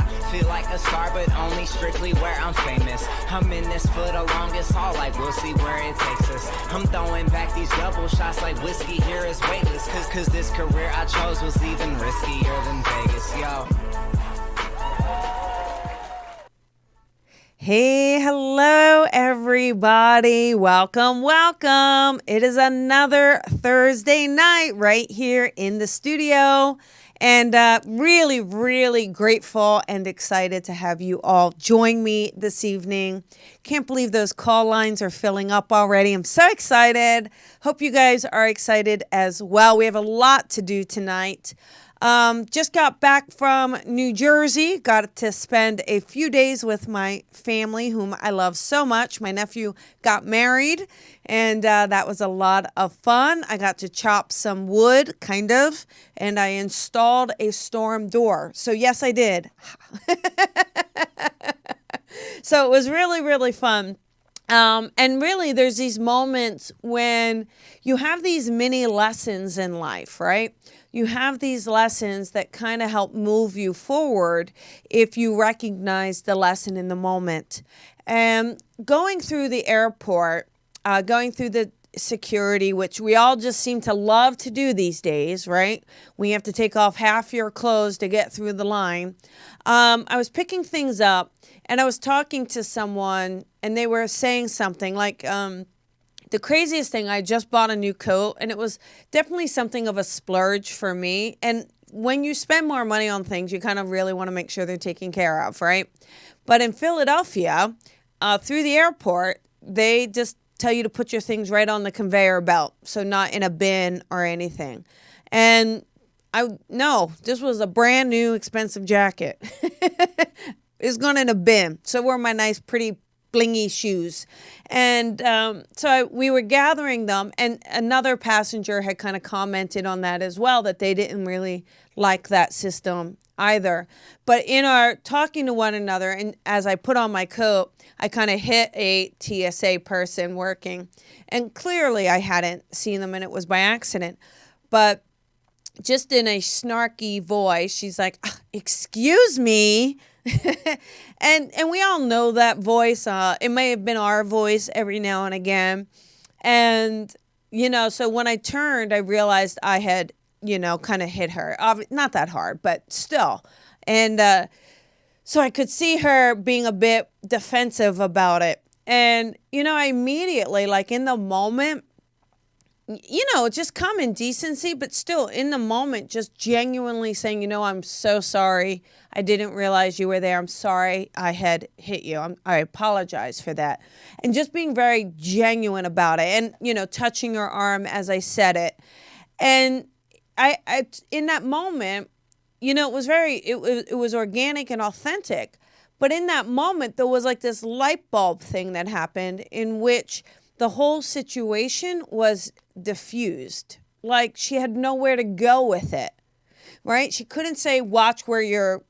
I feel like a star, but only strictly where I'm famous. I'm in this for the longest haul, like we'll see where it takes us. I'm throwing back these double shots like whiskey here is weightless. Cause this career I chose was even riskier than Vegas, yo. Hey, hello, everybody. Welcome, welcome. It is another Thursday night right here in the studio. And really, really grateful and excited to have you all join me this evening. Can't believe those call lines are filling up already. I'm so excited. Hope you guys are excited as well. We have a lot to do tonight. Just got back from New Jersey, got to spend a few days with my family, whom I love so much. My nephew got married, and that was a lot of fun. I got to chop some wood, kind of, and I installed a storm door. So yes, I did. So it was really, really fun. And really, there's these moments when you have these mini lessons in life, right? You have these lessons that kind of help move you forward if you recognize the lesson in the moment. And going through the airport, going through the security, which we all just seem to love to do these days, right? We have to take off half your clothes to get through the line. I was picking things up and I was talking to someone and they were saying something like, the craziest thing, I just bought a new coat and it was definitely something of a splurge for me. And when you spend more money on things, you kind of really want to make sure they're taken care of, right? But in Philadelphia, through the airport, they just tell you to put your things right on the conveyor belt, so not in a bin or anything. And this was a brand new expensive jacket. It's gone in a bin. So were my nice, pretty blingy shoes. And we were gathering them, and another passenger had kind of commented on that as well, that they didn't really like that system either. But in our talking to one another, and as I put on my coat, I kind of hit a TSA person working, and clearly I hadn't seen them and it was by accident. But just in a snarky voice, she's like, "Excuse me." and we all know that voice. It may have been our voice every now and again. And, so when I turned, I realized I had, kind of hit her. Not that hard, but still. And so I could see her being a bit defensive about it. And, I immediately, like in the moment, just common decency, but still in the moment, just genuinely saying, I'm so sorry. I didn't realize you were there. I'm sorry I had hit you. I apologize for that. And just being very genuine about it and, touching her arm as I said it. And I in that moment, it was organic and authentic. But in that moment, there was like this light bulb thing that happened in which the whole situation was diffused. Like she had nowhere to go with it, right? She couldn't say, watch where you're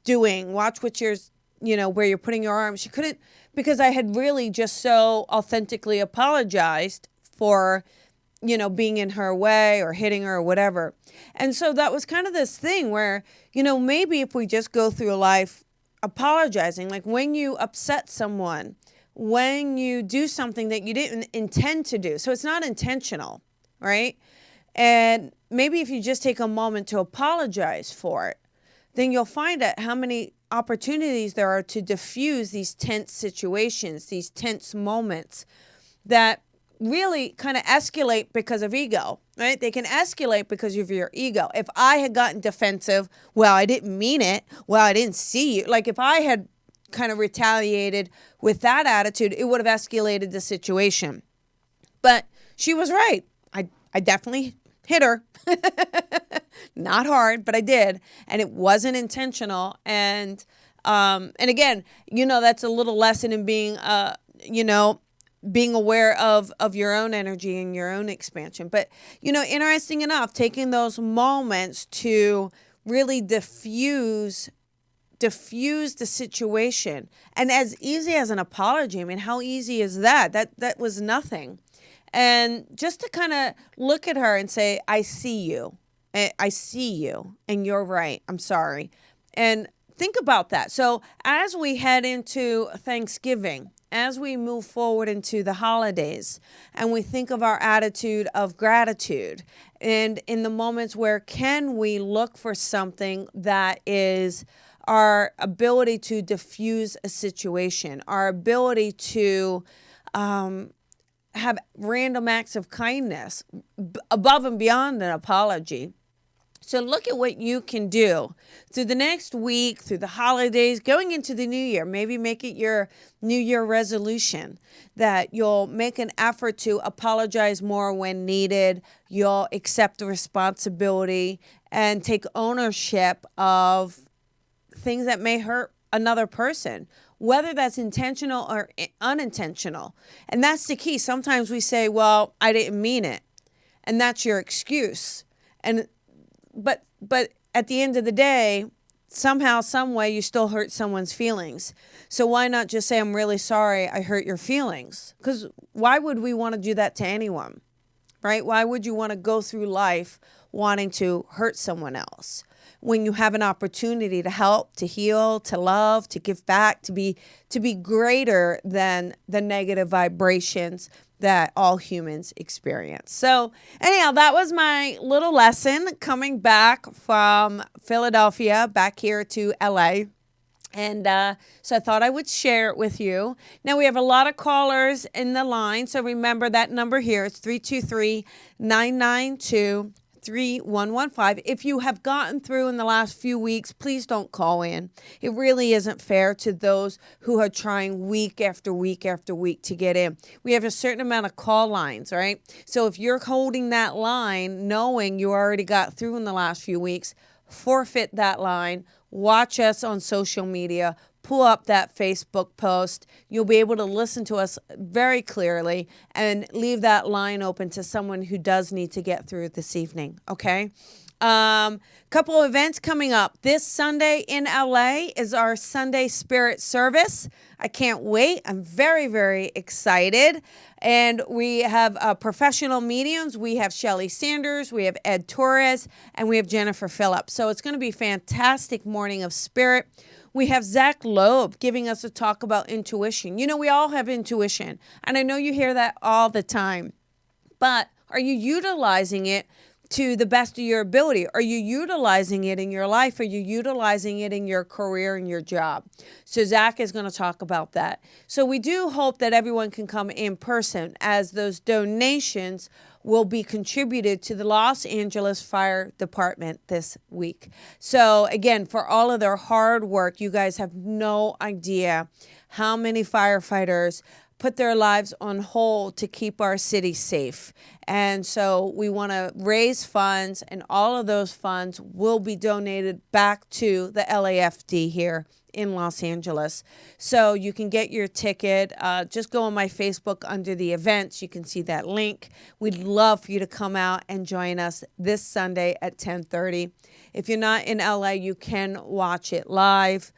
doing, watch what you're, where you're putting your arm. She couldn't, because I had really just so authentically apologized for, being in her way or hitting her or whatever. And so that was kind of this thing where, maybe if we just go through life apologizing, like when you upset someone, when you do something that you didn't intend to do. So it's not intentional, right? And maybe if you just take a moment to apologize for it, then you'll find out how many opportunities there are to diffuse these tense situations, these tense moments that really kind of escalate because of ego, right? They can escalate because of your ego. If I had gotten defensive, well, I didn't mean it. Well, I didn't see you. Like if I had kind of retaliated with that attitude, it would have escalated the situation. But she was right. I definitely hit her. Not hard, but I did. And it wasn't intentional. And again, that's a little lesson in being, being aware of your own energy and your own expansion. But, interesting enough, taking those moments to really diffuse the situation. And as easy as an apology, I mean, how easy is that? That was nothing. And just to kind of look at her and say, I see you. I see you. And you're right. I'm sorry. And think about that. So as we head into Thanksgiving, as we move forward into the holidays, and we think of our attitude of gratitude, and in the moments where can we look for something that is our ability to diffuse a situation, our ability to have random acts of kindness above and beyond an apology. So look at what you can do through the next week, through the holidays, going into the new year. Maybe make it your new year resolution that you'll make an effort to apologize more when needed. You'll accept the responsibility and take ownership of things that may hurt another person, whether that's intentional or unintentional. And that's the key. Sometimes we say, well, I didn't mean it. And that's your excuse. But at the end of the day, somehow, some way, you still hurt someone's feelings. So why not just say, I'm really sorry I hurt your feelings? Because why would we want to do that to anyone, right? Why would you want to go through life wanting to hurt someone else when you have an opportunity to help, to heal, to love, to give back, to be greater than the negative vibrations that all humans experience? So anyhow, that was my little lesson coming back from Philadelphia back here to LA. And so I thought I would share it with you. Now, we have a lot of callers in the line. So remember that number here is 323-992-3115. If you have gotten through in the last few weeks, please don't call in. It really isn't fair to those who are trying week after week after week to get in. We have a certain amount of call lines, right? So if you're holding that line, knowing you already got through in the last few weeks, forfeit that line. Watch us on social media. Pull up that Facebook post. You'll be able to listen to us very clearly and leave that line open to someone who does need to get through this evening, okay? Couple of events coming up. This Sunday in LA is our Sunday Spirit Service. I can't wait. I'm very, very excited. And we have professional mediums. We have Shelly Sanders, we have Ed Torres, and we have Jennifer Phillips. So it's going to be a fantastic morning of spirit. We have Zach Loeb giving us a talk about intuition. You know, we all have intuition, and I know you hear that all the time, but are you utilizing it to the best of your ability? Are you utilizing it in your life? Are you utilizing it in your career and your job? So Zach is going to talk about that. So we do hope that everyone can come in person, as those donations will be contributed to the Los Angeles Fire Department this week. So again, for all of their hard work, you guys have no idea how many firefighters put their lives on hold to keep our city safe. And so we want to raise funds, and all of those funds will be donated back to the LAFD here in Los Angeles. So you can get your ticket. Just go on my Facebook under the events. You can see that link. We'd love for you to come out and join us this Sunday at 10:30. If you're not in LA, you can watch it live.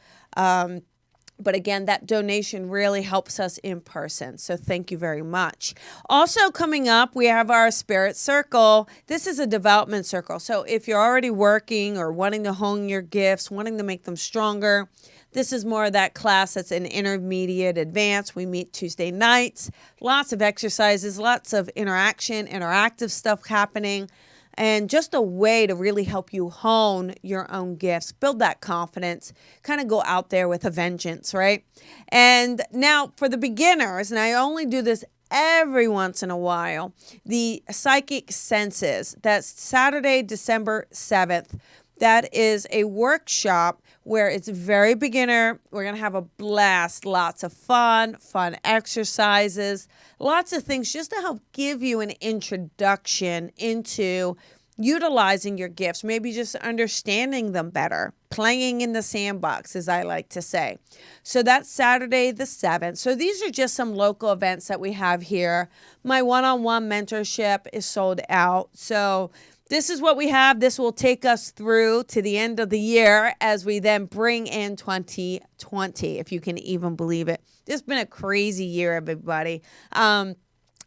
But again, that donation really helps us in person. So thank you very much. Also coming up, we have our Spirit Circle. This is a development circle. So if you're already working or wanting to hone your gifts, wanting to make them stronger, this is more of that class that's an intermediate advanced. We meet Tuesday nights, lots of exercises, lots of interaction, interactive stuff happening, and just a way to really help you hone your own gifts, build that confidence, kind of go out there with a vengeance, right? And now for the beginners, and I only do this every once in a while, the Psychic Senses, that's Saturday, December 7th. That is a workshop where it's very beginner. We're going to have a blast, lots of fun exercises, lots of things just to help give you an introduction into utilizing your gifts, maybe just understanding them better, playing in the sandbox, as I like to say. So that's Saturday the 7th. So these are just some local events that we have here. My one-on-one mentorship is sold out. So this is what we have. This will take us through to the end of the year as we then bring in 2020, if you can even believe it. This has been a crazy year, everybody.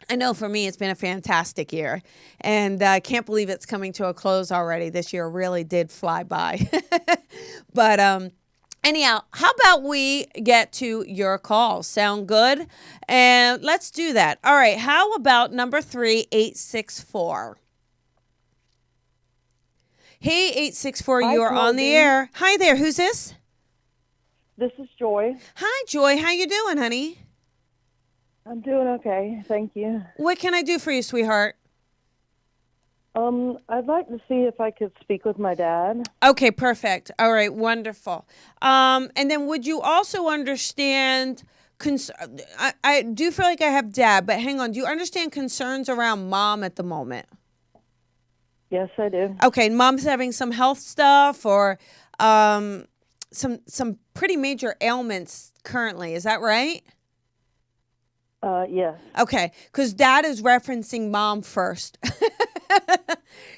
I know for me, it's been a fantastic year, and I can't believe it's coming to a close already. This year really did fly by. But Anyhow, how about we get to your call? Sound good? And let's do that. All right. How about number 3, 864? Hey, 864, Hi, you're on the Colby. air. Hi there. Who's this? This is Joy. Hi, Joy. How you doing, honey? I'm doing okay, thank you. What can I do for you, sweetheart? I'd like to see if I could speak with my dad. Okay, perfect. All right, wonderful. And then would you also understand, I do feel like I have dad, but hang on. Do you understand concerns around mom at the moment? Yes, I do. Okay, mom's having some health stuff or some pretty major ailments currently. Is that right? Yes. Okay, because dad is referencing mom first.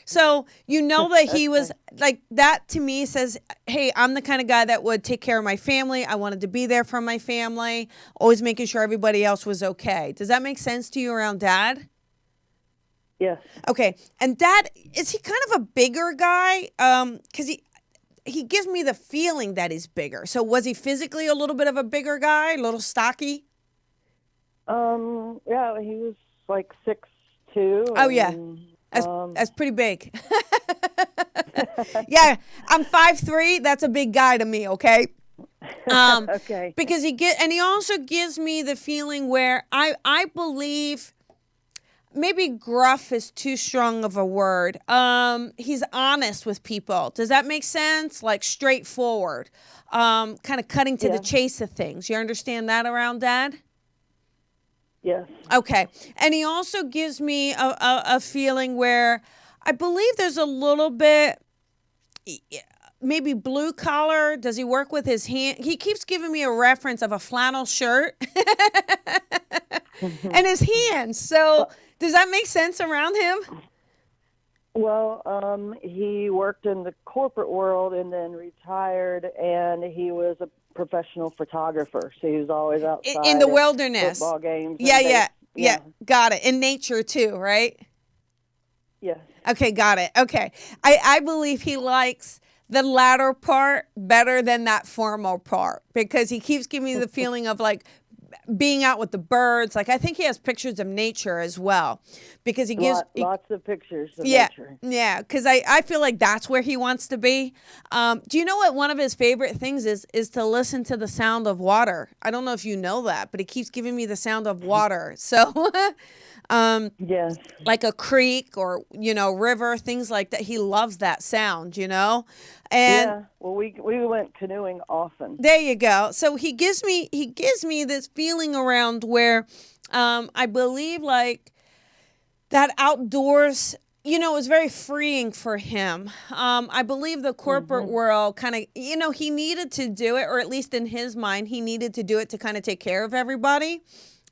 So you know that he was like that to me says, hey, I'm the kind of guy that would take care of my family. I wanted to be there for my family, always making sure everybody else was okay. Does that make sense to you around dad? Yes. Okay. And dad, is he kind of a bigger guy? Because he gives me the feeling that he's bigger. So was he physically a little bit of a bigger guy, a little stocky? Yeah, he was like 6'2". Oh, yeah. That's pretty big. Yeah, I'm 5'3". That's a big guy to me, okay? Okay. Because he also gives me the feeling where I believe maybe gruff is too strong of a word. He's honest with people. Does that make sense? Like straightforward. Kind of cutting to the chase of things. You understand that around dad? Yes. Okay. And he also gives me a feeling where I believe there's a little bit maybe blue collar. Does he work with his hand? He keeps giving me a reference of a flannel shirt and his hands. So does that make sense around him? Well, he worked in the corporate world and then retired, and he was a professional photographer. So he was always outside In the at wilderness. football games. Yeah. Got it. In nature too, right? Yes. Okay, got it. Okay. I believe he likes the latter part better than that formal part because he keeps giving me the feeling of like being out with the birds. Like I think he has pictures of nature as well because he gives lots of pictures of nature. Yeah, because I feel like that's where he wants to be. Do you know what one of his favorite things is to listen to the sound of water? I don't know if you know that, but he keeps giving me the sound of water. So yes. like a creek or, river, things like that. He loves that sound, And yeah. Well, we went canoeing often. There you go. So he gives me this feeling around where I believe like that outdoors, is very freeing for him. I believe the corporate world kind of, he needed to do it, or at least in his mind, he needed to do it to kind of take care of everybody.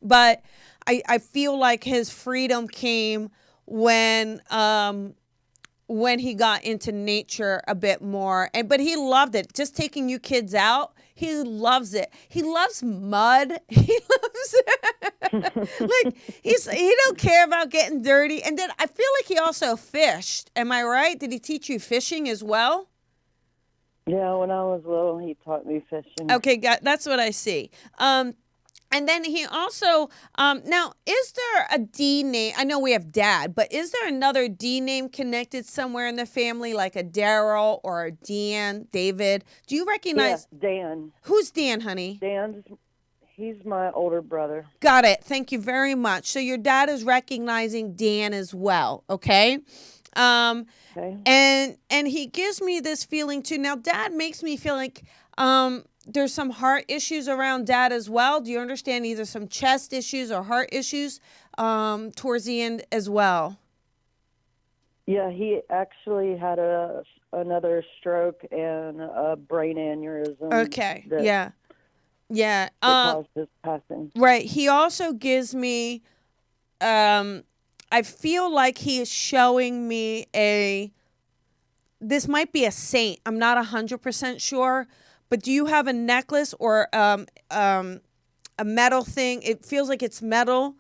But I feel like his freedom came when he got into nature a bit more. But he loved it. Just taking you kids out, he loves it. He loves mud. He loves like he don't care about getting dirty. And then I feel like he also fished. Am I right? Did he teach you fishing as well? Yeah, when I was little, he taught me fishing. Okay, that's what I see. And then he also, now, is there a D name? I know we have Dad, but is there another D name connected somewhere in the family, like a Daryl or a Dan, David? Do you recognize? Yeah, Dan. Who's Dan, honey? He's my older brother. Got it. Thank you very much. So your dad is recognizing Dan as well, okay? Okay. And he gives me this feeling too. Now, Dad makes me feel like there's some heart issues around Dad as well. Do you understand either some chest issues or heart issues towards the end as well? Yeah, he actually had another stroke and a brain aneurysm. Okay. Yeah. That caused his passing. Right. He also gives me, I feel like he is showing me this might be a saint. I'm not 100% sure. But do you have a necklace or a metal thing? It feels like it's metal,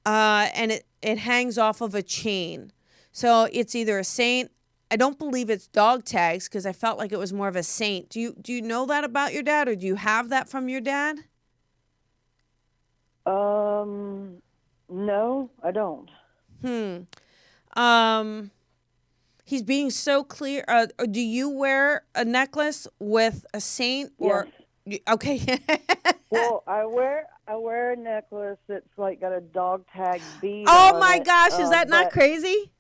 and it hangs off of a chain. So it's either a saint, I don't believe it's dog tags because I felt like it was more of a saint. Do you know that about your dad, or do you have that from your dad? No, I don't. Um, he's being so clear. Do you wear a necklace with a saint Yes. or? Okay. Well, I wear a necklace that's like got a dog tag bead Oh on my it. gosh, is that not But crazy?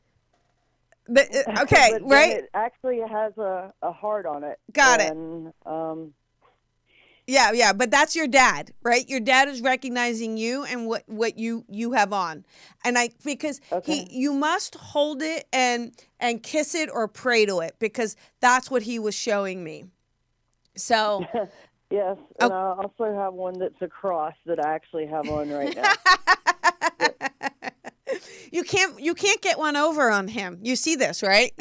Okay, but then right? it actually has a heart on it. Got it. And Yeah, yeah, but that's your dad, right? Your dad is recognizing you and what you have on. And I because okay. you must hold it and kiss it or pray to it because that's what he was showing me. So, Yes, and oh, I also have one that's a cross that I actually have on right now. But, you can't get one over on him. You see this, right?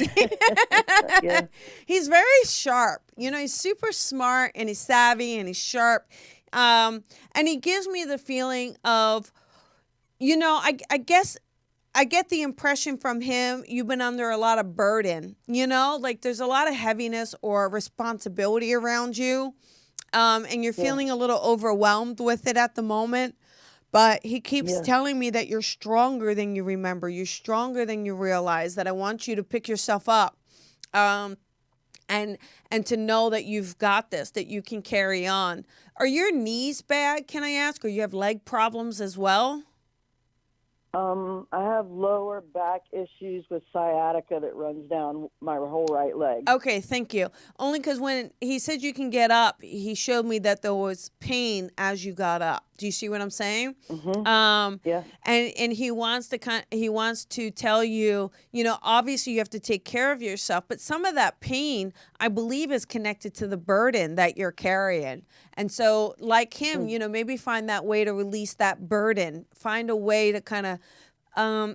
yeah. He's very sharp. He's super smart and he's savvy and he's sharp. And he gives me the feeling of, I guess I get the impression from him you've been under a lot of burden, like there's a lot of heaviness or responsibility around you. And you're Yeah. feeling a little overwhelmed with it at the moment. But he keeps Yeah. telling me that you're stronger than you remember. You're stronger than you realize, that I want you to pick yourself up. Um, and to know that you've got this, that you can carry on. Are your knees bad, can I ask? Or you have leg problems as well? I have lower back issues with sciatica that runs down my whole right leg. Okay, thank you. Only because when he said you can get up, he showed me that there was pain as you got up. Do you see what I'm saying? Mhm. Um, Yes. and he wants to tell you, obviously you have to take care of yourself, but some of that pain, I believe, is connected to the burden that you're carrying. And so, like him, Mm. maybe find that way to release that burden. Find a way to kind of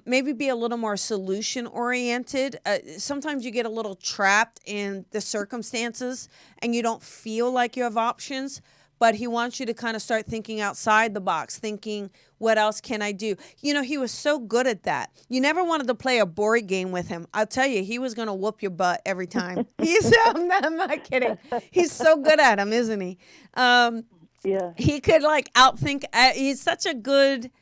maybe be a little more solution oriented. Sometimes you get a little trapped in the circumstances and you don't feel like you have options. But he wants you to kind of start thinking outside the box, thinking, what else can I do? He was so good at that. You never wanted to play a board game with him. I'll tell you, he was going to whoop your butt every time. I'm not kidding. He's so good at him, isn't he? Yeah. He could like outthink. He's such a good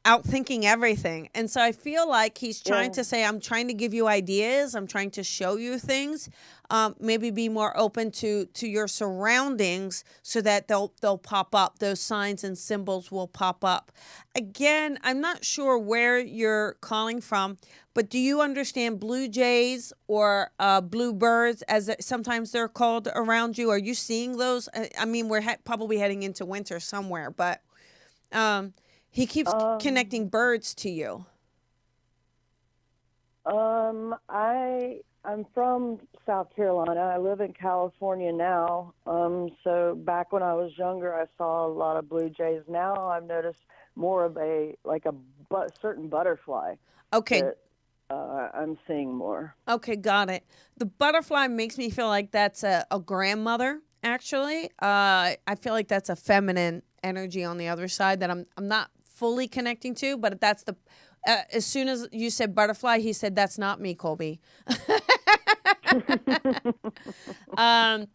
outthinking everything. And so I feel like he's trying Yeah. to say, I'm trying to give you ideas. I'm trying to show you things. Maybe be more open to your surroundings so that they'll pop up. Those signs and symbols will pop up. Again, I'm not sure where you're calling from, but do you understand blue jays or blue birds, as sometimes they're called around you? Are you seeing those? I mean, we're probably heading into winter somewhere, but um, he keeps Um. connecting birds to you. I'm from South Carolina. I live in California now. So back when I was younger, I saw a lot of blue jays. Now I've noticed more of a certain butterfly Okay, that I'm seeing more. okay, got it. The butterfly makes me feel like that's a grandmother, actually. I feel like that's a feminine energy on the other side that I'm not fully connecting to, but that's the. As soon as you said butterfly, he said, that's not me, Colby. Um,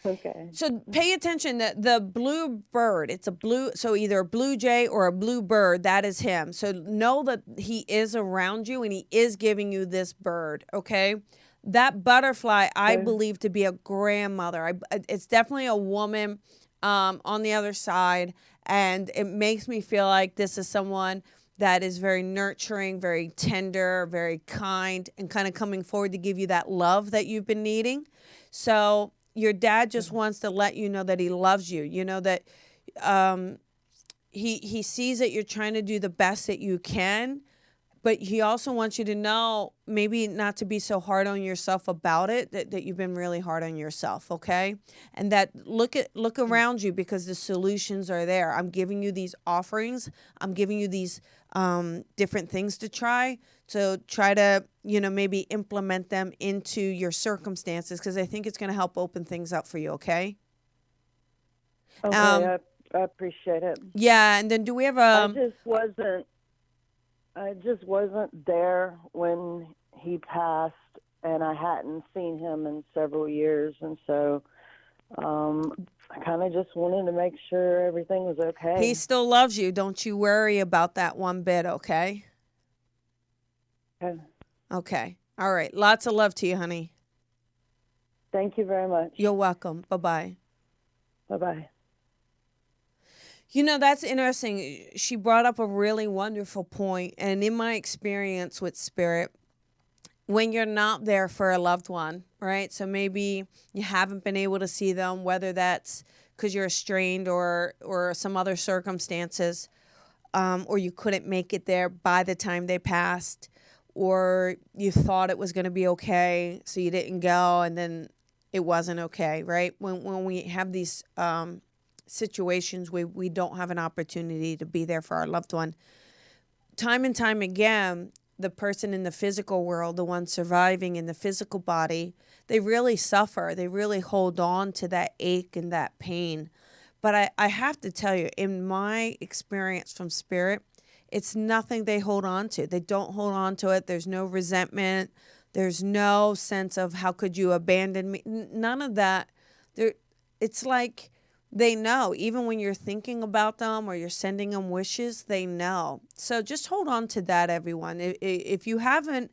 Okay. So pay attention that the blue bird, it's a blue, so either a blue jay or a blue bird, that is him. So know that he is around you and he is giving you this bird, okay? That butterfly, I Okay. believe to be a grandmother. It's definitely a woman on the other side. And it makes me feel like this is someone that is very nurturing, very tender, very kind, and kind of coming forward to give you that love that you've been needing. So your dad just wants to let you know that he loves you. You know that um, he sees that you're trying to do the best that you can, but he also wants you to know maybe not to be so hard on yourself about it, that you've been really hard on yourself, okay? And that look around you because the solutions are there. I'm giving you these offerings. I'm giving you these different things to try. So try to, maybe implement them into your circumstances because I think it's going to help open things up for you, okay? Okay. Um, I appreciate it. yeah, and then do we have I just wasn't. I just wasn't there when he passed, and I hadn't seen him in several years, and so I kind of just wanted to make sure everything was okay. He still loves you. Don't you worry about that one bit, okay? Okay. Okay. All right. Lots of love to you, honey. Thank you very much. You're welcome. Bye-bye. Bye-bye. You know, that's interesting. She brought up a really wonderful point. And in my experience with spirit, when you're not there for a loved one, right? So maybe you haven't been able to see them, whether that's because you're strained or some other circumstances, or you couldn't make it there by the time they passed, or you thought it was going to be okay, so you didn't go, and then it wasn't okay, right? When we have these situations where we don't have an opportunity to be there for our loved one, time and time again, the person in the physical world, the one surviving in the physical body, they really suffer. They really hold on to that ache and that pain. But I have to tell you, in my experience from spirit, it's nothing they hold on to. They don't hold on to it. There's no resentment. There's no sense of how could you abandon me. None of that. It's like they know. Even when you're thinking about them or you're sending them wishes, they know. So just hold on to that, everyone. If you haven't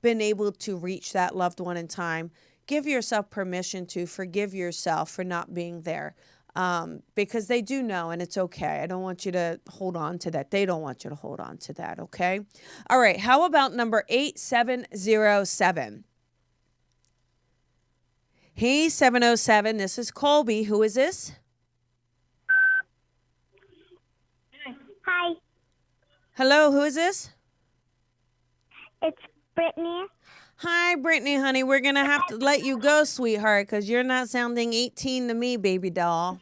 been able to reach that loved one in time, give yourself permission to forgive yourself for not being there. Because they do know, and it's okay. I don't want you to hold on to that. They don't want you to hold on to that, okay? All right, how about number 8707? Hey, 707, this is Colby. Who is this? Hi, Hello, who is this? it's Brittany. Hi, Brittany, honey. We're going to have to let you go, sweetheart, because you're not sounding 18 to me, baby doll.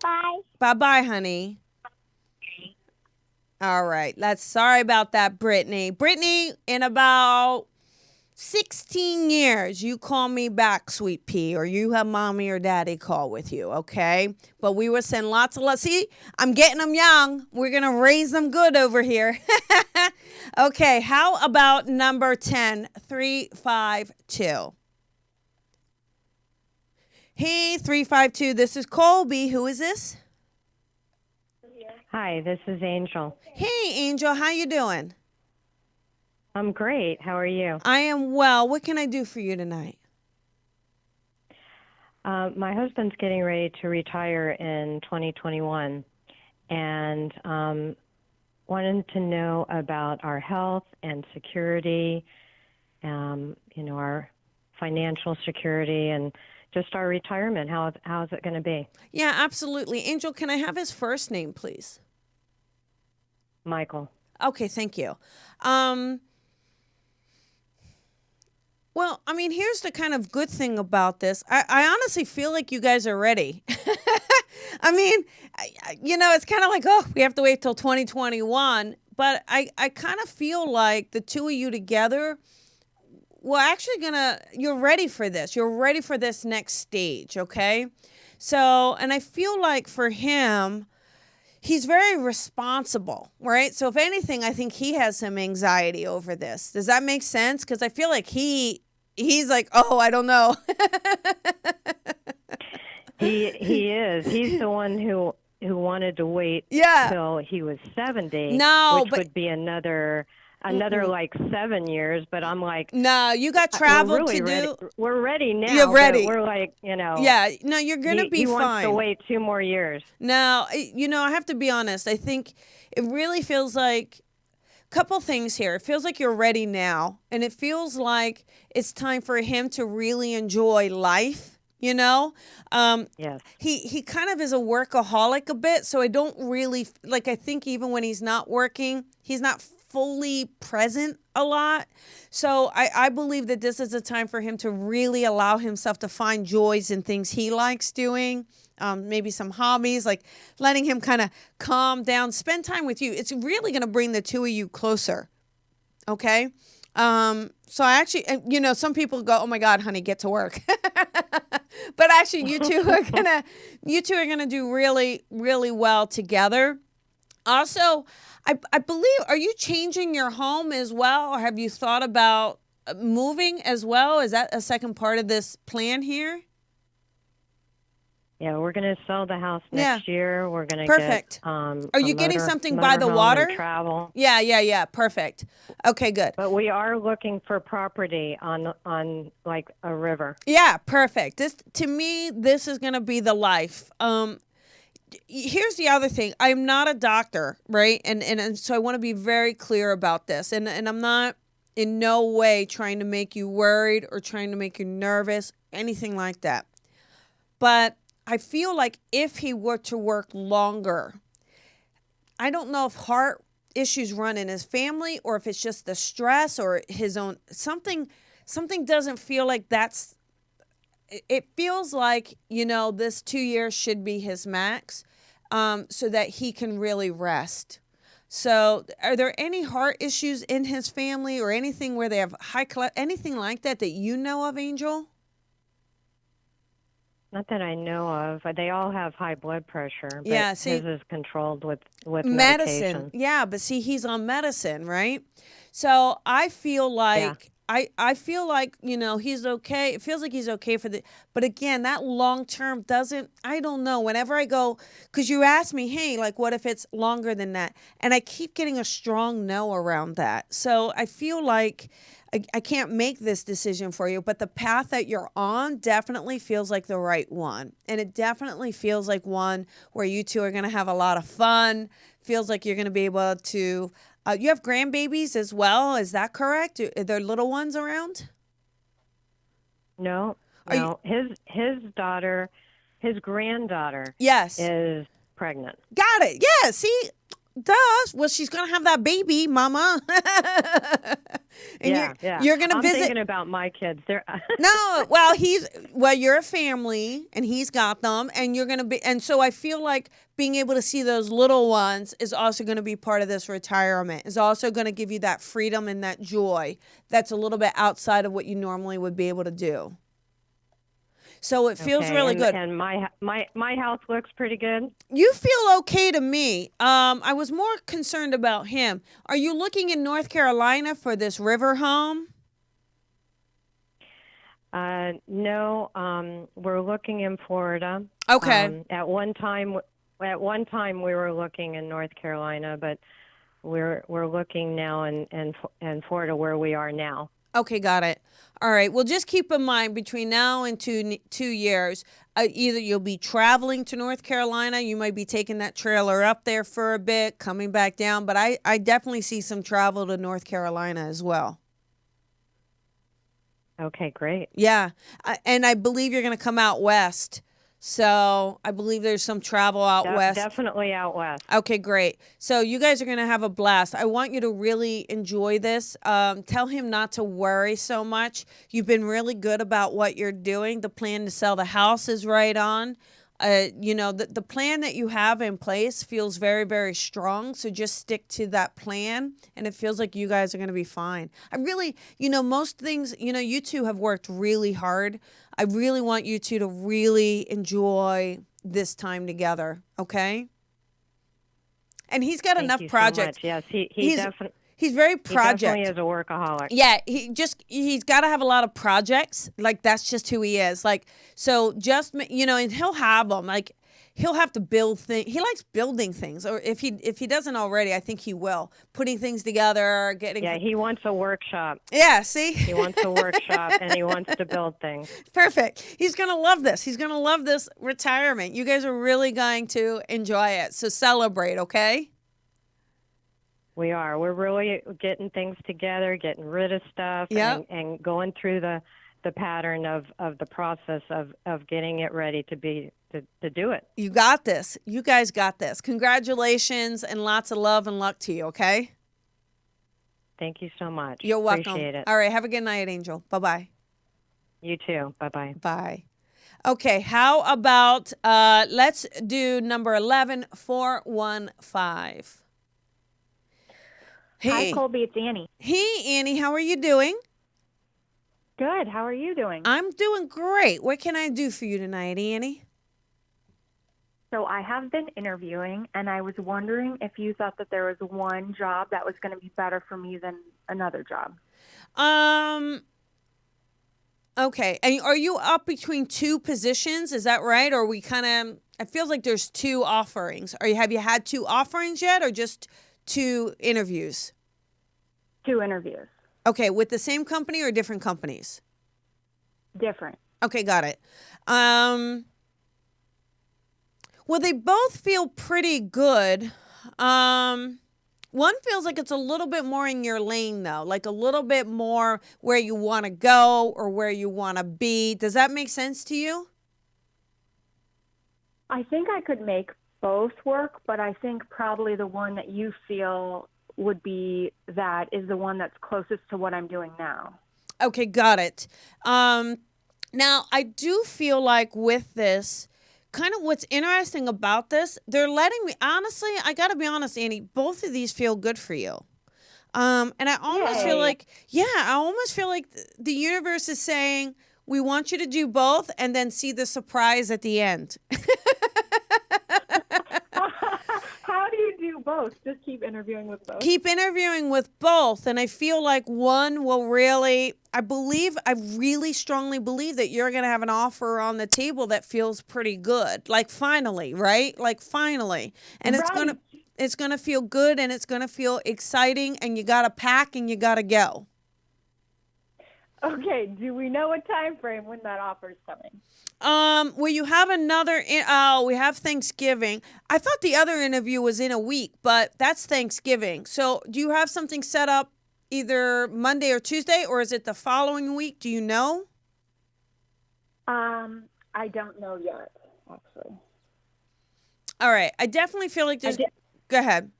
Bye. Bye-bye, honey. All right. Sorry about that, Brittany. Brittany, in about 16 years, you call me back, sweet pea, or you have mommy or daddy call with you, okay? But we will send lots of love. See, I'm getting them young. We're going to raise them good over here. Okay, how about number 10, 352? Hey, 352, this is Colby. Who is this? Hi, this is Angel. Hey, Angel, how you doing? I'm great. How are you? I am well. What can I do for you tonight? My husband's getting ready to retire in 2021, and wanted to know about our health and security, our financial security, and just our retirement. How is it going to be? Yeah, absolutely. Angel, can I have his first name, please? Michael. Okay, thank you. Well, I mean, here's the kind of good thing about this. I honestly feel like you guys are ready. I mean, it's kind of like, oh, we have to wait till 2021. But I kind of feel like the two of you together, well, actually you're ready for this. You're ready for this next stage, okay? So, and I feel like for him, he's very responsible, right? So if anything, I think he has some anxiety over this. Does that make sense? Because I feel like he's like, oh, I don't know. He is. He's the one who wanted to wait till he was 70. No, which would be another like 7 years. But I'm like, no, you got travel to do. We're ready now. You're ready. We're like, Yeah, no, you're gonna be he fine. He wants to wait 2 more years. No, I have to be honest. I think it really feels like a couple things here. It feels like you're ready now, and it feels like it's time for him to really enjoy life. Yes. He kind of is a workaholic a bit, so I don't really I think even when he's not working, he's not fully present a lot. So I believe that this is a time for him to really allow himself to find joys in things he likes doing. Maybe some hobbies, like letting him kind of calm down, spend time with you. It's really going to bring the two of you closer. Okay. So I actually, some people go, oh my God, honey, get to work. But actually you two are gonna do really, really well together. Also, I believe, are you changing your home as well? Or have you thought about moving as well? Is that a second part of this plan here? Yeah, we're going to sell the house Yeah. next year. We're going to Perfect. get Are you getting something by the water? and travel. Yeah. Perfect. Okay, good. But we are looking for property on like a river. Yeah, perfect. This, to me, this is going to be the life. Here's the other thing. I'm not a doctor, right? And so I want to be very clear about this. And I'm not in no way trying to make you worried or trying to make you nervous, anything like that. But I feel like if he were to work longer, I don't know if heart issues run in his family or if it's just the stress or his own something doesn't feel like that's it feels like, this 2 years should be his max, so that he can really rest. So are there any heart issues in his family or anything where they have anything like that you know of, Angel? Not that I know of. They all have high blood pressure. But Yeah, see, his is controlled with medicine. medication. Yeah, but see, he's on medicine, right? So I feel like I feel like, he's okay. It feels like he's okay but again, that long term I don't know. Whenever I go, because you asked me, hey, like, what if it's longer than that? And I keep getting a strong no around that. So I feel like I can't make this decision for you, but the path that you're on definitely feels like the right one. And it definitely feels like one where you two are going to have a lot of fun. Feels like you're going to be able to, you have grandbabies as well. Is that correct? Are there little ones around? No. His daughter, his granddaughter, Yes, is pregnant. got it. Yeah, see, duh. Well, she's gonna have that baby, Mama. And you're gonna I'm visit. thinking about my kids. They're No, well, you're a family, and he's got them, and you're gonna be, and so I feel like being able to see those little ones is also gonna be part of this retirement. Is also gonna give you that freedom and that joy that's a little bit outside of what you normally would be able to do. So it feels really good. And my house looks pretty good. You feel okay to me. I was more concerned about him. Are you looking in North Carolina for this river home? No, we're looking in Florida. Okay. At one time we were looking in North Carolina, but we're looking now in Florida where we are now. Okay, got it. All right. Well, just keep in mind between now and 2 years, either you'll be traveling to North Carolina, you might be taking that trailer up there for a bit, coming back down, but I definitely see some travel to North Carolina as well. Okay, great. Yeah. And I believe you're going to come out west. So I believe there's some travel out west. Definitely out west. Okay, great. So you guys are going to have a blast. I want you to really enjoy this. Tell him not to worry so much. You've been really good about what you're doing. The plan to sell the house is right on. The plan that you have in place feels very, very strong. So just stick to that plan. And it feels like you guys are going to be fine. I really, most things, you two have worked really hard. I really want you two to really enjoy this time together. Okay. And he's got enough projects. So much. Yes, he's very project. He definitely is a workaholic. Yeah, he's got to have a lot of projects. Like, that's just who he is. Like, so just, and he'll have them. Like, he'll have to build things. He likes building things. Or if he doesn't already, I think he will. Putting things together, getting. Yeah, he wants a workshop. Yeah, see? He wants a workshop and he wants to build things. Perfect. He's going to love this. He's going to love this retirement. You guys are really going to enjoy it. So celebrate, okay? We are. We're really getting things together, getting rid of stuff, and going through the pattern of the process of getting it ready to do it. You got this. You guys got this. Congratulations and lots of love and luck to you, okay? Thank you so much. You're welcome. Appreciate it. All right. Have a good night, Angel. Bye-bye. You too. Bye-bye. Bye. Okay. How about let's do number 11.415. Hey. Hi, Colby. It's Annie. Hey, Annie. How are you doing? Good. How are you doing? I'm doing great. What can I do for you tonight, Annie? So I have been interviewing, and I was wondering if you thought that there was one job that was going to be better for me than another job. Okay. And are you up between two positions? Is that right? Or we kind of, it feels like there's two offerings. Have you had two offerings yet or just two interviews? Two interviews. Okay. With the same company or different companies? Different. Okay. Got it. Well, they both feel pretty good. One feels like it's a little bit more in your lane, though, like a little bit more where you want to go or where you want to be. Does that make sense to you? I think I could make both work, but I think probably the one that you feel would be that is the one that's closest to what I'm doing now. Okay, got it. Now, I do feel like with this, kind of what's interesting about this, they're letting me, honestly, I got to be honest, Annie, both of these feel good for you. And I almost feel like, the universe is saying, we want you to do both and then see the surprise at the end. How do you do both? Just keep interviewing with both? Keep interviewing with both. And I feel like one will really, I really strongly believe that you're going to have an offer on the table that feels pretty good. Like finally, right? Like finally. And it's going to feel good and it's going to feel exciting and you got to pack and you got to go. Okay. Do we know a time frame when that offer is coming? Well, you have another, we have Thanksgiving. I thought the other interview was in a week, but that's Thanksgiving. So do you have something set up either Monday or Tuesday, or is it the following week? Do you know? I don't know yet, actually. All right. I definitely feel like there's, go ahead.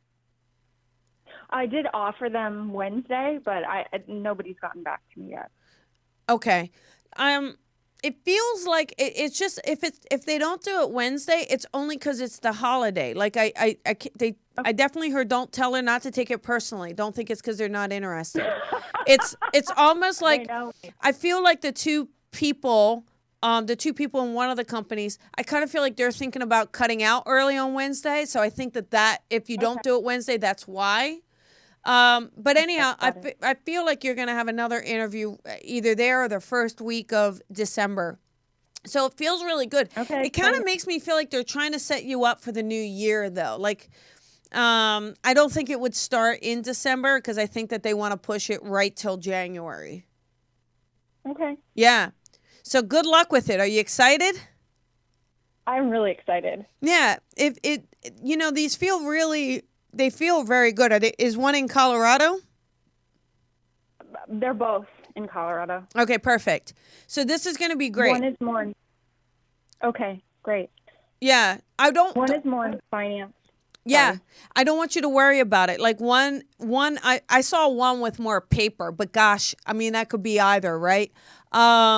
I did offer them Wednesday, but nobody's gotten back to me yet. Okay. It feels like it's just if they don't do it Wednesday, it's only because it's the holiday. Like I definitely heard don't tell her not to take it personally. Don't think it's because they're not interested. It's almost like I feel like the two people in one of the companies, I kind of feel like they're thinking about cutting out early on Wednesday. So I think that if you don't do it Wednesday, that's why. But anyhow, I feel like you're going to have another interview either there or the first week of December. So it feels really good. Okay, it kind of makes me feel like they're trying to set you up for the new year, though. Like, I don't think it would start in December because I think that they want to push it right till January. Okay. Yeah. So good luck with it. Are you excited? I'm really excited. Yeah. These feel really... They feel very good. Is one in Colorado? They're both in Colorado. Okay, perfect. So this is going to be great. One is more. Okay, great. Yeah, One is more in finance. Yeah, I don't want you to worry about it. Like one, I saw one with more paper, but gosh, I mean that could be either, right? But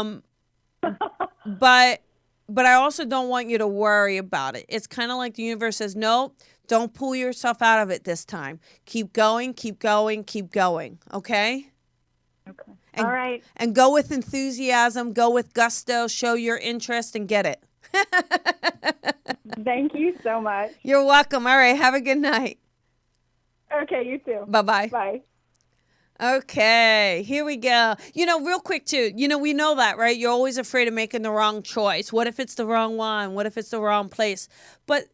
I also don't want you to worry about it. It's kind of like the universe says, no. Don't pull yourself out of it this time. Keep going, keep going, keep going. Okay? Okay. And, all right. And go with enthusiasm, go with gusto, show your interest and get it. Thank you so much. You're welcome. All right. Have a good night. Okay, you too. Bye-bye. Bye. Okay, here we go. Real quick too, we know that, right? You're always afraid of making the wrong choice. What if it's the wrong one? What if it's the wrong place? But,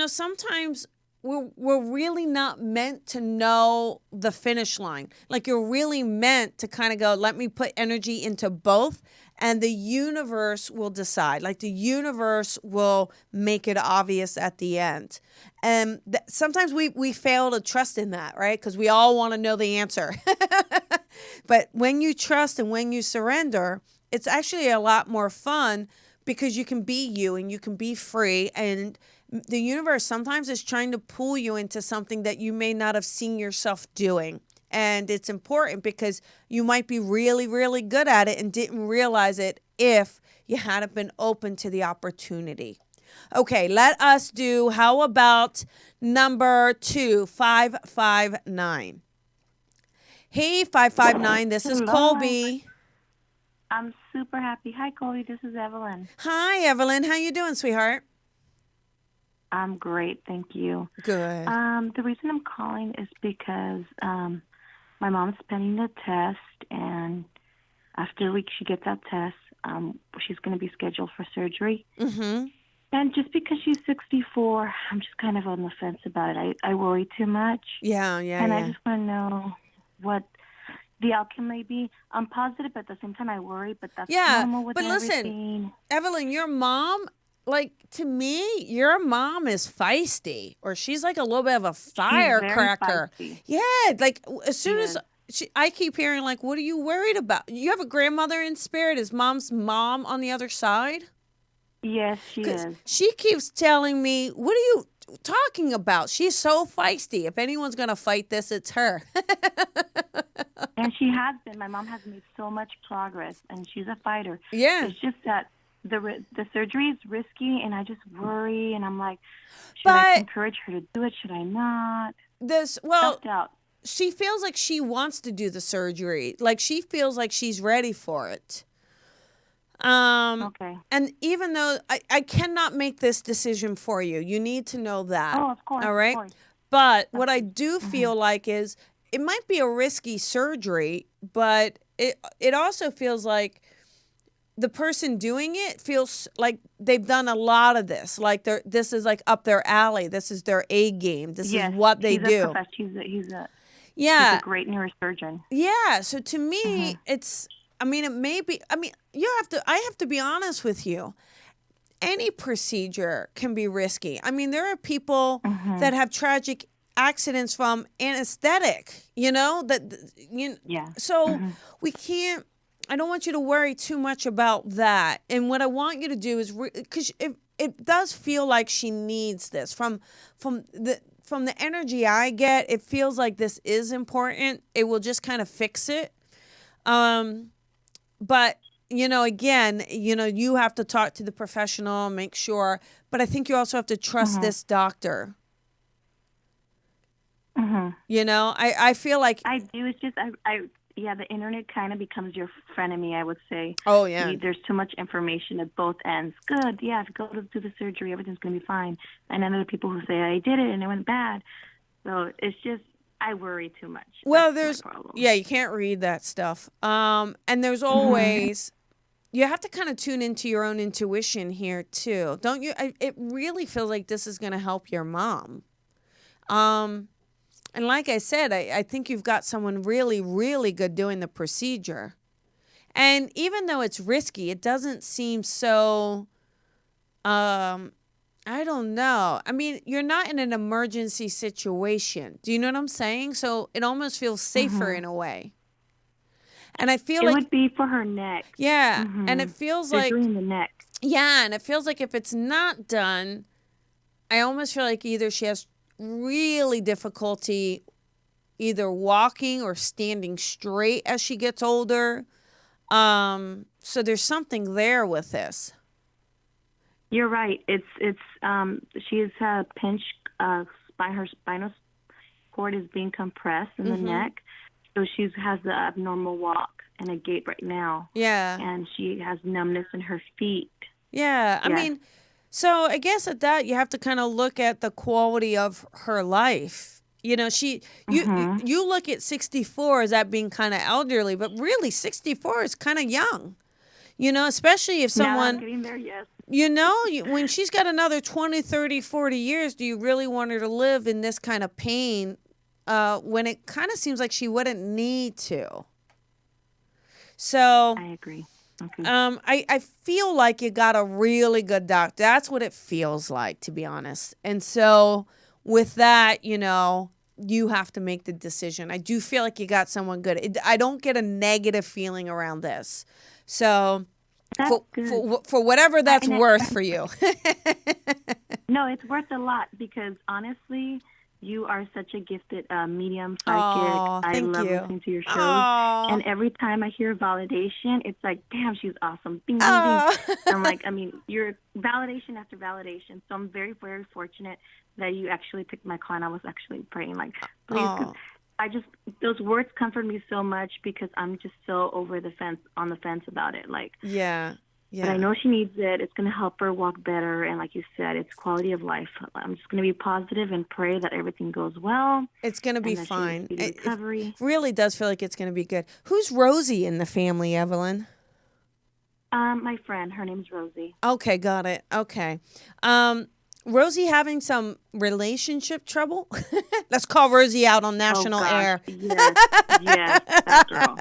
sometimes we're really not meant to know the finish line. Like you're really meant to kind of go, let me put energy into both and the universe will decide. Like the universe will make it obvious at the end. And sometimes we fail to trust in that, right? Because we all want to know the answer. But when you trust and when you surrender, it's actually a lot more fun because you can be you and you can be free. And the universe sometimes is trying to pull you into something that you may not have seen yourself doing. And it's important because you might be really, really good at it and didn't realize it if you hadn't been open to the opportunity. Okay, let us do, how about number 2, 559. Hey, 559, this is Colby. I'm super happy. Hi, Colby. This is Evelyn. Hi, Evelyn. How you doing, sweetheart? I'm great, thank you. Good. The reason I'm calling is because my mom's pending a test, and after a week she gets that test, she's going to be scheduled for surgery. Mm-hmm. And just because she's 64, I'm just kind of on the fence about it. I worry too much. Yeah. And I just want to know what the outcome may be. I'm positive, but at the same time I worry, but that's normal with but listen, everything. Evelyn, your mom, like, to me, your mom is feisty, or she's like a little bit of a firecracker. She's very feisty. Yeah, like as soon She as is. I keep hearing, like, what are you worried about? You have a grandmother in spirit. Is mom's mom on the other side? Yes, she Because is. she keeps telling me, what are you talking about? She's so feisty. If anyone's going to fight this, it's her. And she has been. My mom has made so much progress, and she's a fighter. Yeah. It's just that the surgery is risky, and I just worry, and I'm like, should But I encourage her to do it? Should I not? Self-doubt. she feels like she wants to do the surgery. Like, she feels like she's ready for it. Okay. And even though I cannot make this decision for you, you need to know that. Oh, of course. All right. Of course. But what I do feel like is it might be a risky surgery, but it also feels like the person doing it feels like they've done a lot of this. Like this is like up their alley. This is their A game. This is what they do. He's a great neurosurgeon. Yeah. So to me, it may be, I have to be honest with you. Any procedure can be risky. I mean, there are people that have tragic accidents from anesthetic, so we can't, I don't want you to worry too much about that. And what I want you to do is, because it does feel like she needs this from the energy I get, it feels like this is important. It will just kind of fix it. But, again, you have to talk to the professional, make sure. But I think you also have to trust this doctor. I feel like I do. It's just the internet kind of becomes your frenemy, I would say. Oh yeah. There's too much information at both ends. Good, yeah, go to do the surgery, everything's gonna be fine. And then there are people who say I did it and it went bad. So it's just I worry too much. Well, That's my problem. you can't read that stuff. And there's always you have to kind of tune into your own intuition here too, don't you? It really feels like this is going to help your mom. And like I said, I think you've got someone really, really good doing the procedure. And even though it's risky, it doesn't seem so, I don't know. I mean, you're not in an emergency situation. Do you know what I'm saying? So it almost feels safer in a way. And I feel like it would be for her neck. Yeah. And it feels They're like doing the neck. Yeah, and it feels like if it's not done, I almost feel like either she has really difficulty either walking or standing straight as she gets older. So there's something there with this. You're right. It's she's had a pinch her spinal cord is being compressed in the neck. So she has the abnormal walk and a gait right now. Yeah. And she has numbness in her feet. Yeah. I mean, so I guess at that you have to kind of look at the quality of her life. You look at 64 as that being kind of elderly, but really 64 is kind of young. Especially if someone, getting there, yes. When she's got another 20, 30, 40 years, do you really want her to live in this kind of pain when it kind of seems like she wouldn't need to? So I agree. Okay. I feel like you got a really good doctor. That's what it feels like, to be honest. And so with that, you have to make the decision. I do feel like you got someone good. I don't get a negative feeling around this. So for whatever that's worth for you. No, it's worth a lot because honestly, you are such a gifted medium, psychic. I love listening to your shows. And every time I hear validation, it's like, damn, she's awesome. Bing, bing, bing. I'm like, you're validation after validation. So I'm very, very fortunate that you actually picked my call, and I was actually praying, like, please. 'Cause those words comfort me so much because I'm just so on the fence about it. Like, yeah. But I know she needs it. It's going to help her walk better. And like you said, it's quality of life. I'm just going to be positive and pray that everything goes well. It's going to be fine. Recovery. It really does feel like it's going to be good. Who's Rosie in the family, Evelyn? My friend. Her name's Rosie. Okay, got it. Okay. Rosie having some relationship trouble? Let's call Rosie out on national air. Yes, that girl.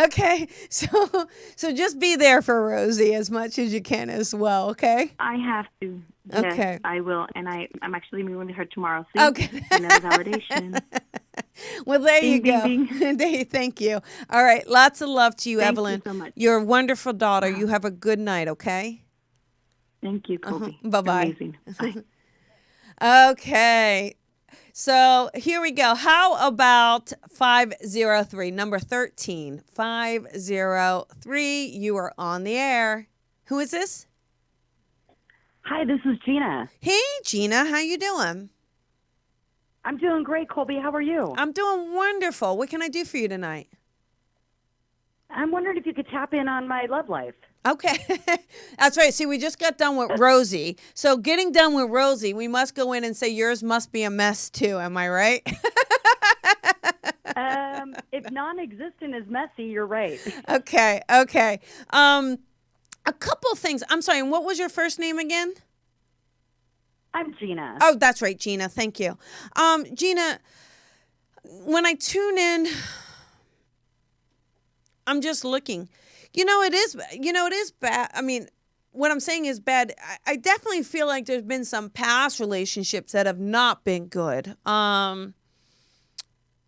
Okay, so just be there for Rosie as much as you can as well, okay? I have to. Yes, okay. I will, and I'm actually meeting with her tomorrow. See? Okay. Another validation. Well, there ding, you go. Ding, ding. Thank you. All right, lots of love to you, Thank Evelyn. You so much. You're a wonderful daughter. You have a good night, okay? Thank you, Colby. Bye-bye. Amazing. Bye. Okay. So here we go. How about 503, number 13, 503. You are on the air. Who is this? Hi, this is Gina. Hey, Gina. How you doing? I'm doing great, Colby. How are you? I'm doing wonderful. What can I do for you tonight? I'm wondering if you could tap in on my love life. Okay. That's right. See, we just got done with Rosie. So getting done with Rosie, we must go in and say yours must be a mess too. Am I right? If non-existent is messy, you're right. Okay. A couple things. I'm sorry. And what was your first name again? I'm Gina. Oh, that's right, Gina. Thank you. Gina, when I tune in, I'm just looking. It is bad. I mean, what I'm saying is bad. I definitely feel like there's been some past relationships that have not been good.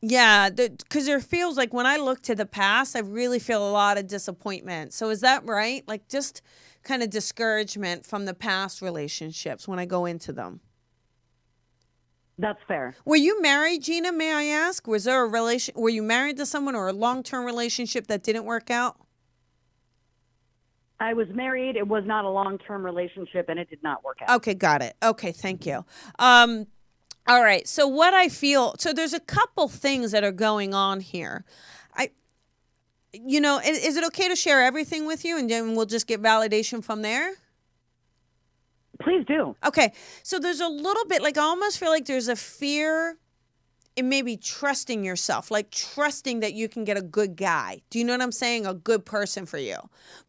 Yeah, because there feels like when I look to the past, I really feel a lot of disappointment. So is that right? Like just kind of discouragement from the past relationships when I go into them. That's fair. Were you married, Gina, may I ask? Was there a were you married to someone or a long-term relationship that didn't work out? I was married. It was not a long-term relationship, and it did not work out. Okay, got it. Okay, thank you. All right, so what I feel, so there's a couple things that are going on here. Is it okay to share everything with you, and then we'll just get validation from there? Please do. Okay, so there's a little bit, like I almost feel like there's a fear in maybe trusting yourself, like trusting that you can get a good guy. Do you know what I'm saying? A good person for you.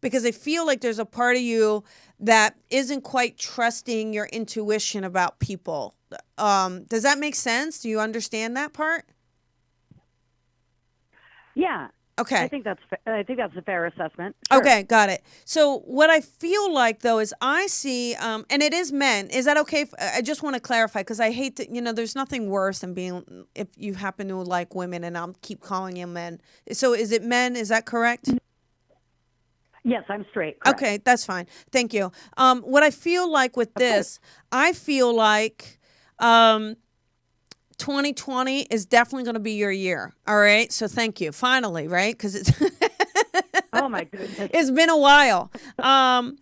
Because I feel like there's a part of you that isn't quite trusting your intuition about people. Does that make sense? Do you understand that part? Yeah. Okay. I think that's a fair assessment. Sure. Okay, got it. So what I feel like though is I see, and it is men. Is that okay? I just want to clarify because I hate to, there's nothing worse than being if you happen to like women, and I'll keep calling you men. So is it men? Is that correct? Yes, I'm straight. Correct. Okay, that's fine. Thank you. What I feel like with this, I feel like 2020 is definitely going to be your year. All right. So thank you. Finally, right? Because it's oh my goodness, it's been a while. But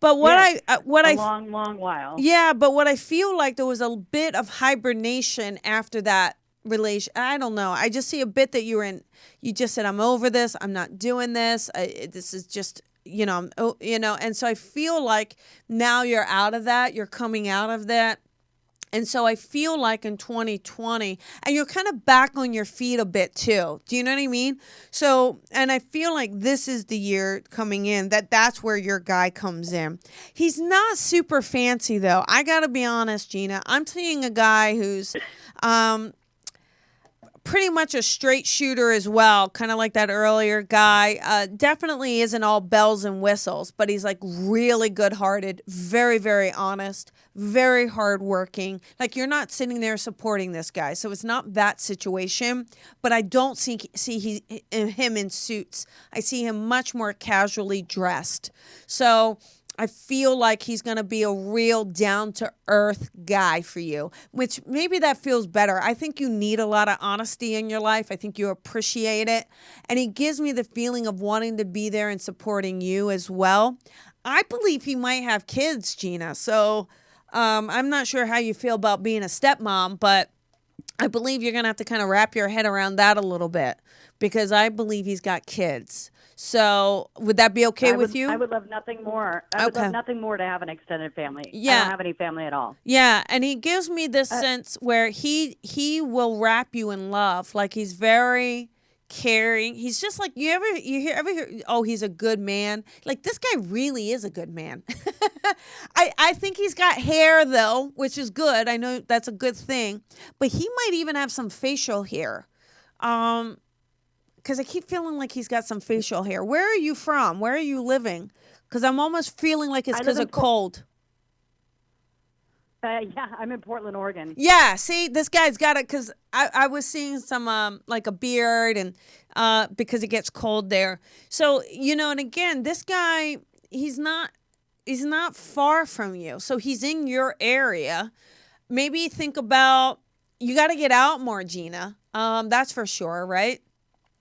what yes, long while. Yeah, but what I feel like there was a bit of hibernation after that relation. I don't know. I just see a bit that you were in. You just said, "I'm over this. I'm not doing this. This is just." And so I feel like now you're out of that. You're coming out of that. And so I feel like in 2020, and you're kind of back on your feet a bit too. Do you know what I mean? So, and I feel like this is the year coming in that's where your guy comes in. He's not super fancy though. I got to be honest, Gina. I'm seeing a guy who's pretty much a straight shooter as well, kind of like that earlier guy. Definitely isn't all bells and whistles, but he's like really good-hearted, very, very honest, very hardworking. Like you're not sitting there supporting this guy, so it's not that situation. But I don't see him in suits. I see him much more casually dressed. So I feel like he's going to be a real down-to-earth guy for you, which maybe that feels better. I think you need a lot of honesty in your life. I think you appreciate it. And he gives me the feeling of wanting to be there and supporting you as well. I believe he might have kids, Gina. So I'm not sure how you feel about being a stepmom, but I believe you're going to have to kind of wrap your head around that a little bit because I believe he's got kids. So would that be okay with you? I would love nothing more. I would love nothing more to have an extended family. Yeah. I don't have any family at all. Yeah, and he gives me this sense where he will wrap you in love. Like he's very caring. He's just like you ever hear, oh, he's a good man. Like this guy really is a good man. I think he's got hair though, which is good. I know that's a good thing, but he might even have some facial hair. Because I keep feeling like he's got some facial hair. Where are you from? Where are you living? Because I'm almost feeling like it's because of cold. Yeah, I'm in Portland, Oregon. Yeah, see, this guy's got it because I was seeing some like a beard and because it gets cold there. So, and again, this guy, he's not far from you. So he's in your area. Maybe think about, you got to get out more, Gina. That's for sure, right?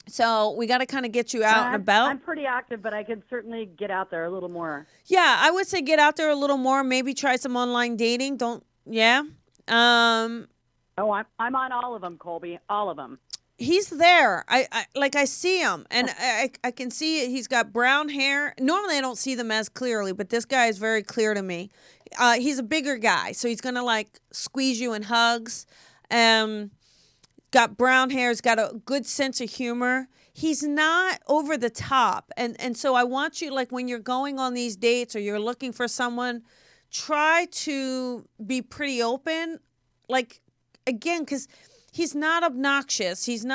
So we got to kind of get you out and about. I'm pretty active, but I could certainly get out there a little more. Yeah, I would say get out there a little more. Maybe try some online dating. Yeah. I'm on all of them, Colby. All of them. He's there. I see him, and I can see he's got brown hair. Normally I don't see them as clearly, but this guy is very clear to me. He's a bigger guy, so he's gonna like squeeze you in hugs. Got brown hair, he's got a good sense of humor. He's not over the top. And so I want you, like when you're going on these dates or you're looking for someone, try to be pretty open. Like, again, because he's not obnoxious. He's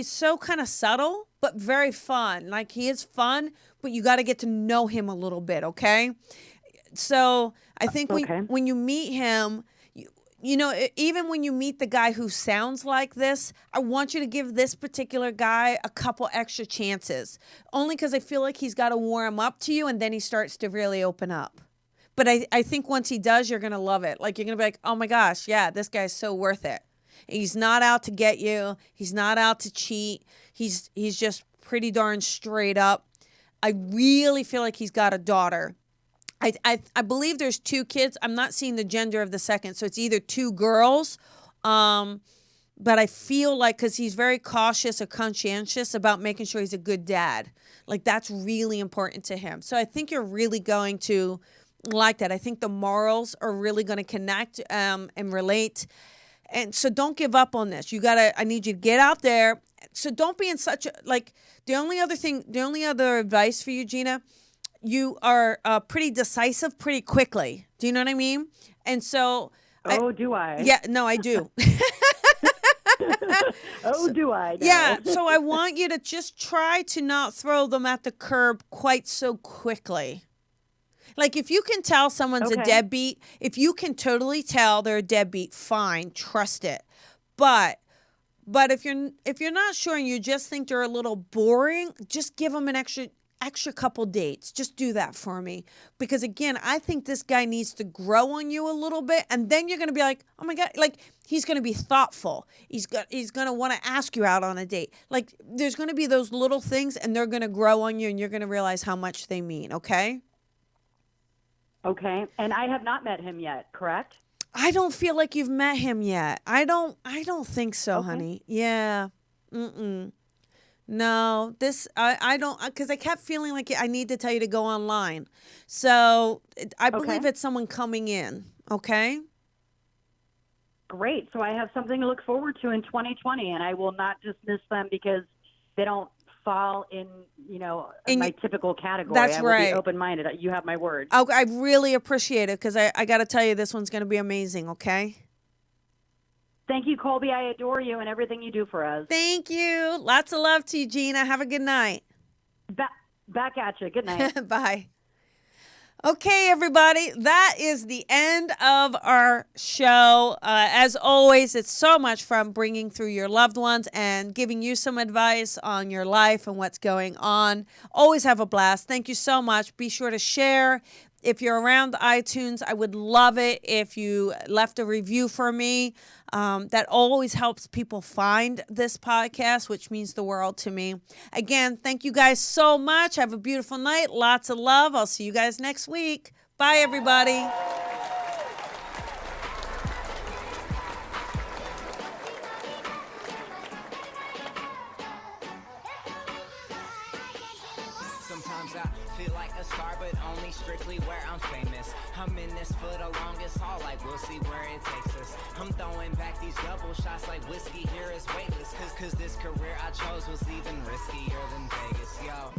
so kind of subtle, but very fun. Like he is fun, but you got to get to know him a little bit, okay? So I think when you meet him, even when you meet the guy who sounds like this, I want you to give this particular guy a couple extra chances. Only because I feel like he's got to warm up to you and then he starts to really open up. But I think once he does, you're going to love it. Like you're going to be like, oh my gosh, yeah, this guy's so worth it. He's not out to get you. He's not out to cheat. He's just pretty darn straight up. I really feel like he's got a daughter. I believe there's 2 kids. I'm not seeing the gender of the second, so it's either 2 girls. But I feel like because he's very cautious or conscientious about making sure he's a good dad. Like that's really important to him. So I think you're really going to like that. I think the morals are really going to connect and relate. And so don't give up on this. I need you to get out there. So don't be in such a, like the only other advice for you, Gina, you are pretty decisive pretty quickly. Do you know what I mean? And so. Do I? Yeah, no, I do. Do I? No. Yeah, so I want you to just try to not throw them at the curb quite so quickly. Like if you can tell someone's a deadbeat, if you can totally tell they're a deadbeat, fine, trust it. But if you're not sure and you just think they're a little boring, just give them an extra couple dates. Just do that for me. Because again, I think this guy needs to grow on you a little bit. And then you're going to be like, oh my God, like he's going to be thoughtful. He's going to want to ask you out on a date. Like there's going to be those little things and they're going to grow on you and you're going to realize how much they mean. Okay. Okay. And I have not met him yet, correct? I don't feel like you've met him yet. I don't think so, honey. Yeah. No, I don't, because I kept feeling like I need to tell you to go online. So I believe it's someone coming in. Okay. Great. So I have something to look forward to in 2020 and I will not dismiss them because they don't fall in my typical category. That's right. I will be open-minded. You have my word. I really appreciate it because I got to tell you, this one's going to be amazing. Okay. Thank you, Colby. I adore you and everything you do for us. Thank you. Lots of love to you, Gina. Have a good night. Back at you. Good night. Bye. Okay, everybody, that is the end of our show. As always, it's so much fun bringing through your loved ones and giving you some advice on your life and what's going on. Always have a blast. Thank you so much. Be sure to share. If you're around iTunes, I would love it if you left a review for me. That always helps people find this podcast, which means the world to me. Again, thank you guys so much. Have a beautiful night. Lots of love. I'll see you guys next week. Bye, everybody. in this for the longest haul, like we'll see where it takes us. I'm throwing back these double shots like whiskey here is weightless. Cause this career I chose was even riskier than Vegas, yo.